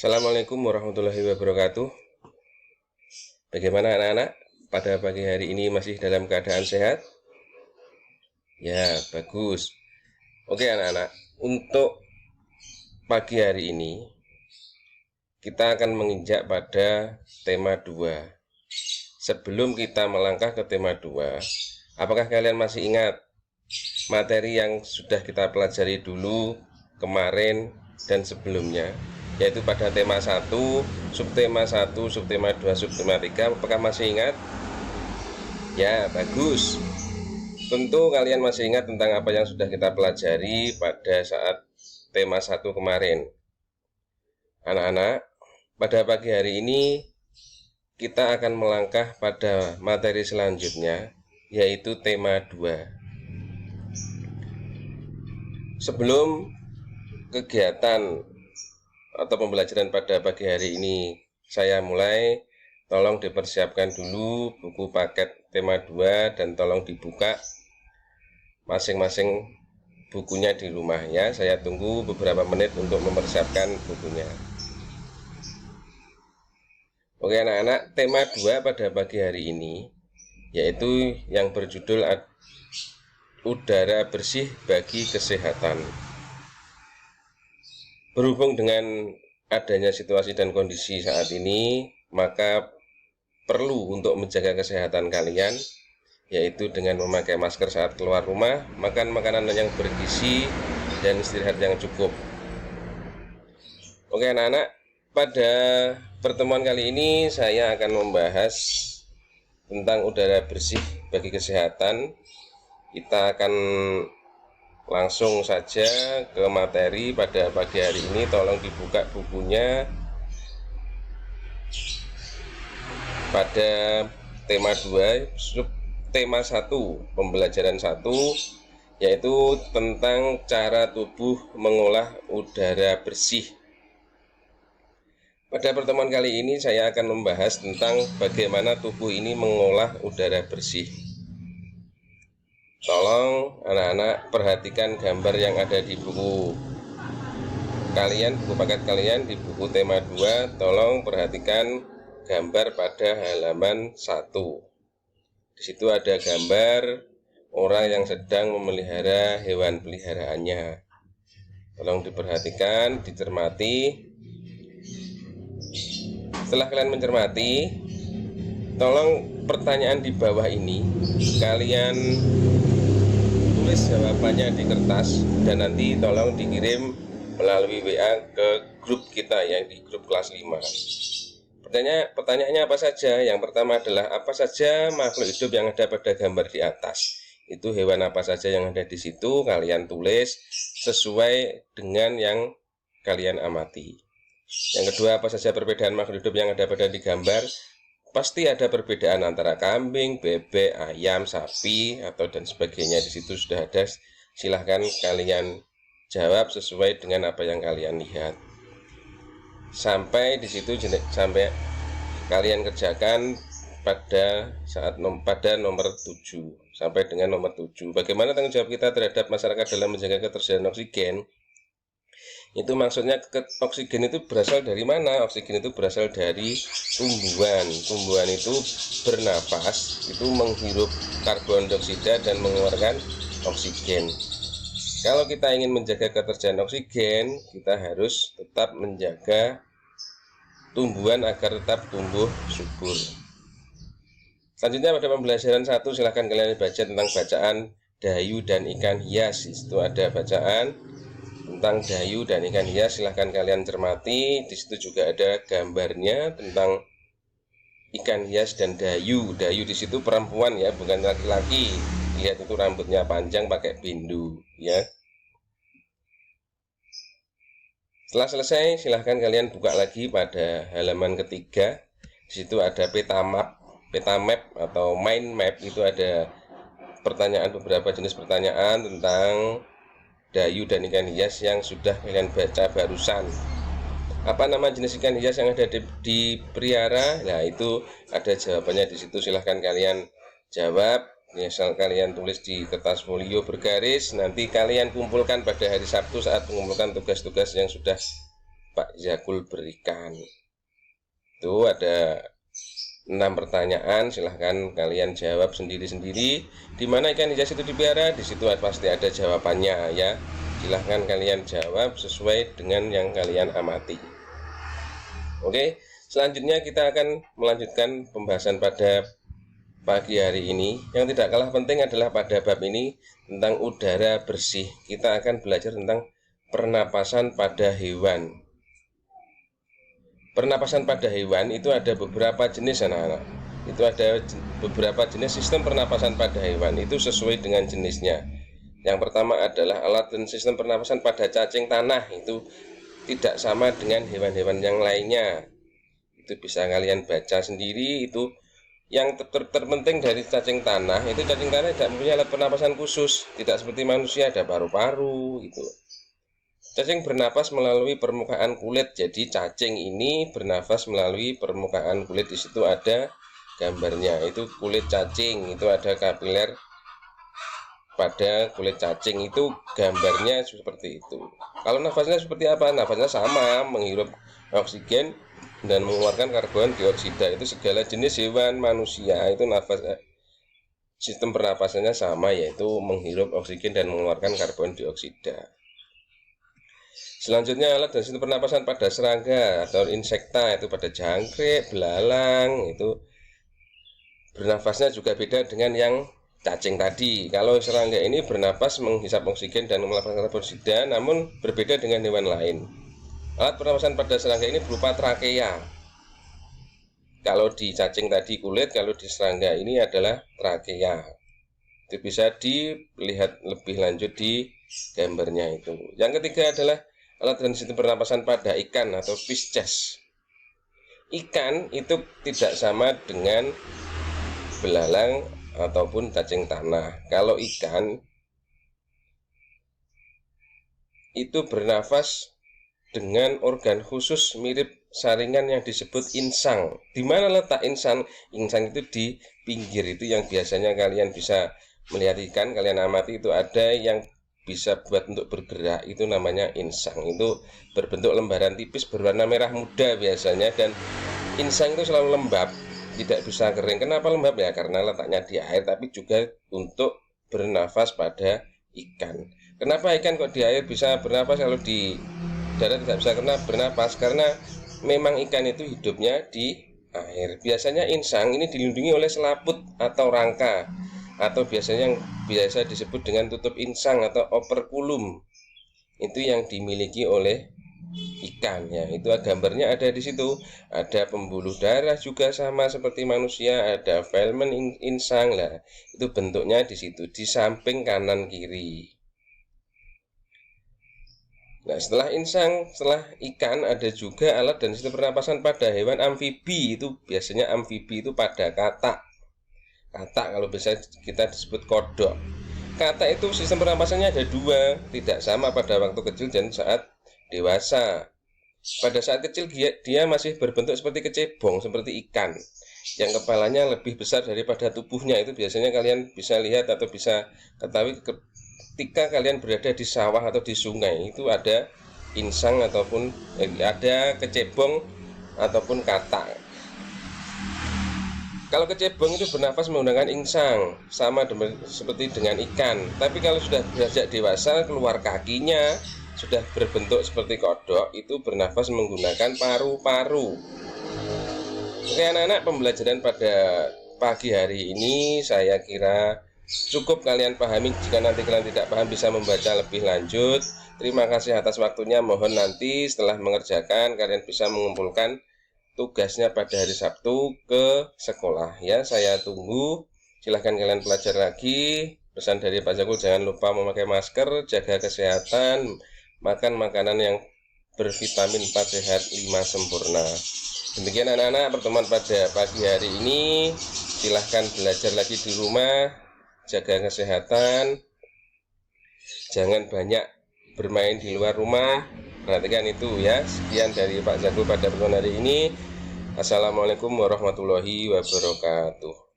Assalamualaikum warahmatullahi wabarakatuh. Bagaimana anak-anak? Pada pagi hari ini masih dalam keadaan sehat? Ya, bagus. Oke anak-anak, untuk pagi hari ini kita akan menginjak pada tema 2. Sebelum kita melangkah ke tema 2, apakah kalian masih ingat materi yang sudah kita pelajari dulu kemarin dan sebelumnya, yaitu pada tema 1, subtema 1, subtema 2, subtema 3? Apakah masih ingat? Ya, bagus. Tentu kalian masih ingat tentang apa yang sudah kita pelajari pada saat tema 1 kemarin. Anak-anak, pada pagi hari ini kita akan melangkah pada materi selanjutnya, yaitu tema 2. Sebelum kegiatan atau pembelajaran pada pagi hari ini saya mulai, tolong dipersiapkan dulu buku paket tema 2 dan tolong dibuka masing-masing bukunya di rumah ya. Saya tunggu beberapa menit untuk mempersiapkan bukunya. Oke anak-anak, tema 2 pada pagi hari ini yaitu yang berjudul udara bersih bagi kesehatan. Berhubung dengan adanya situasi dan kondisi saat ini, maka perlu untuk menjaga kesehatan kalian, yaitu dengan memakai masker saat keluar rumah, makan makanan yang bergizi, dan istirahat yang cukup. Oke anak-anak, pada pertemuan kali ini saya akan membahas tentang udara bersih bagi kesehatan. Kita akan langsung saja ke materi pada pagi hari ini. Tolong dibuka bukunya pada tema 2, subtema 1, pembelajaran 1, yaitu tentang cara tubuh mengolah udara bersih. Pada pertemuan kali ini saya akan membahas tentang bagaimana tubuh ini mengolah udara bersih. Tolong anak-anak perhatikan gambar yang ada di buku kalian, buku paket kalian di buku tema 2. Tolong perhatikan gambar pada halaman 1. Di situ ada gambar orang yang sedang memelihara hewan peliharaannya. Tolong diperhatikan, dicermati. Setelah kalian mencermati, tolong pertanyaan di bawah ini kalian tulis jawabannya di kertas dan nanti tolong dikirim melalui WA ke grup kita yang di grup kelas 5. Pertanyaannya apa saja? Yang pertama adalah apa saja makhluk hidup yang ada pada gambar di atas? Itu hewan apa saja yang ada di situ, kalian tulis sesuai dengan yang kalian amati. Yang kedua, apa saja perbedaan makhluk hidup yang ada pada di gambar? Pasti ada perbedaan antara kambing, bebek, ayam, sapi, atau dan sebagainya. Di situ sudah ada. Silahkan kalian jawab sesuai dengan apa yang kalian lihat. Sampai di situ, sampai kalian kerjakan pada nomor 7 sampai dengan nomor 7. Bagaimana tanggung jawab kita terhadap masyarakat dalam menjaga ketersediaan oksigen? Itu maksudnya oksigen itu berasal dari mana? Oksigen itu berasal dari tumbuhan. Tumbuhan itu bernapas, itu menghirup karbon dioksida dan mengeluarkan oksigen. Kalau kita ingin menjaga ketersediaan oksigen, kita harus tetap menjaga tumbuhan agar tetap tumbuh subur. Selanjutnya pada pembelajaran 1, silahkan kalian baca tentang bacaan dayu dan ikan hias. Itu ada bacaan tentang dayu dan ikan hias, silahkan kalian cermati. Di situ juga ada gambarnya tentang ikan hias dan dayu. Dayu di situ perempuan ya, bukan laki-laki. Lihat itu rambutnya panjang pakai bindu ya. Setelah selesai, silahkan kalian buka lagi pada halaman ketiga. Di situ ada peta map atau mind map. Itu ada pertanyaan, beberapa jenis pertanyaan tentang dayu dan ikan hias yang sudah kalian baca barusan. Apa nama jenis ikan hias yang ada di Priara? Nah, itu ada jawabannya di situ. Silahkan kalian jawab. Misal kalian tulis di kertas folio bergaris, nanti kalian kumpulkan pada hari Sabtu saat mengumpulkan tugas-tugas yang sudah Pak Zakul berikan. Itu ada 6 pertanyaan, silahkan kalian jawab sendiri-sendiri. Di mana ikan hias itu dipelihara, di situ pasti ada jawabannya ya. Silahkan kalian jawab sesuai dengan yang kalian amati. Oke, selanjutnya kita akan melanjutkan pembahasan pada pagi hari ini. Yang tidak kalah penting adalah pada bab ini tentang udara bersih. Kita akan belajar tentang pernapasan pada hewan. Pernapasan pada hewan itu ada beberapa jenis anak-anak. Itu ada beberapa jenis sistem pernapasan pada hewan, itu sesuai dengan jenisnya. Yang pertama adalah alat dan sistem pernapasan pada cacing tanah, itu tidak sama dengan hewan-hewan yang lainnya. Itu bisa kalian baca sendiri. Itu yang terpenting dari cacing tanah, itu cacing tanah tidak mempunyai alat pernapasan khusus, tidak seperti manusia ada paru-paru gitu. Cacing bernapas melalui permukaan kulit. Jadi cacing ini bernafas melalui permukaan kulit. Di situ ada gambarnya. Itu kulit cacing, itu ada kapiler pada kulit cacing, itu gambarnya seperti itu. Kalau nafasnya seperti apa? Nafasnya sama, menghirup oksigen dan mengeluarkan karbon dioksida. Itu segala jenis hewan, manusia itu nafas sistem pernapasannya sama, yaitu menghirup oksigen dan mengeluarkan karbon dioksida. Selanjutnya alat dan sistem pernapasan pada serangga atau insekta, itu pada jangkrik, belalang, itu bernafasnya juga beda dengan yang cacing tadi. Kalau serangga ini bernapas menghisap oksigen dan mengeluarkan karbon dioksida, namun berbeda dengan hewan lain. Alat pernapasan pada serangga ini berupa trakea. Kalau di cacing tadi kulit, kalau di serangga ini adalah trakea. Itu bisa dilihat lebih lanjut di gambarnya itu. Yang ketiga adalah alat dan sistem pernapasan pada ikan atau Pisces. Ikan itu tidak sama dengan belalang ataupun cacing tanah. Kalau ikan itu bernafas dengan organ khusus mirip saringan yang disebut insang. Di mana letak insang? Insang itu di pinggir, itu yang biasanya kalian bisa melihat ikan, kalian amati itu ada yang bisa buat untuk bergerak, itu namanya insang. Itu berbentuk lembaran tipis berwarna merah muda biasanya, dan insang itu selalu lembab, tidak bisa kering. Kenapa lembab ya? Karena letaknya di air, tapi juga untuk bernafas pada ikan. Kenapa ikan kok di air bisa bernafas, kalau di darat tidak bisa bernafas? Karena memang ikan itu hidupnya di air. Biasanya insang ini dilindungi oleh selaput atau rangka, atau biasanya yang biasa disebut dengan tutup insang atau operculum. Itu yang dimiliki oleh ikan ya. Itu gambarnya ada di situ. Ada pembuluh darah juga sama seperti manusia, ada filament insang lah. Itu bentuknya di situ, di samping kanan kiri. Nah, setelah insang, setelah ikan, ada juga alat dan sistem pernapasan pada hewan amfibi. Itu biasanya amfibi itu pada katak. Katak kalau bisa kita disebut kodok. Katak itu sistem pernapasannya ada dua, tidak sama pada waktu kecil dan saat dewasa. Pada saat kecil dia masih berbentuk seperti kecebong, seperti ikan, yang kepalanya lebih besar daripada tubuhnya. Itu biasanya kalian bisa lihat atau bisa ketahui ketika kalian berada di sawah atau di sungai. Itu ada insang ataupun ada kecebong ataupun katak. Kalau kecebong itu bernafas menggunakan insang, sama seperti dengan ikan. Tapi kalau sudah beranjak dewasa, keluar kakinya sudah berbentuk seperti kodok, itu bernafas menggunakan paru-paru. Oke anak-anak, pembelajaran pada pagi hari ini saya kira cukup kalian pahami. Jika nanti kalian tidak paham, bisa membaca lebih lanjut. Terima kasih atas waktunya. Mohon nanti setelah mengerjakan kalian bisa mengumpulkan tugasnya pada hari Sabtu ke sekolah ya. Saya tunggu. Silahkan kalian belajar lagi. Pesan dari Pak Zakul, jangan lupa memakai masker, jaga kesehatan, makan makanan yang bervitamin 4 sehat 5 sempurna. Demikian anak-anak pertemuan pada pagi hari ini. Silahkan belajar lagi di rumah, jaga kesehatan, jangan banyak bermain di luar rumah, perhatikan itu ya. Sekian dari Pak Zakul pada pertemuan hari ini. Assalamualaikum warahmatullahi wabarakatuh.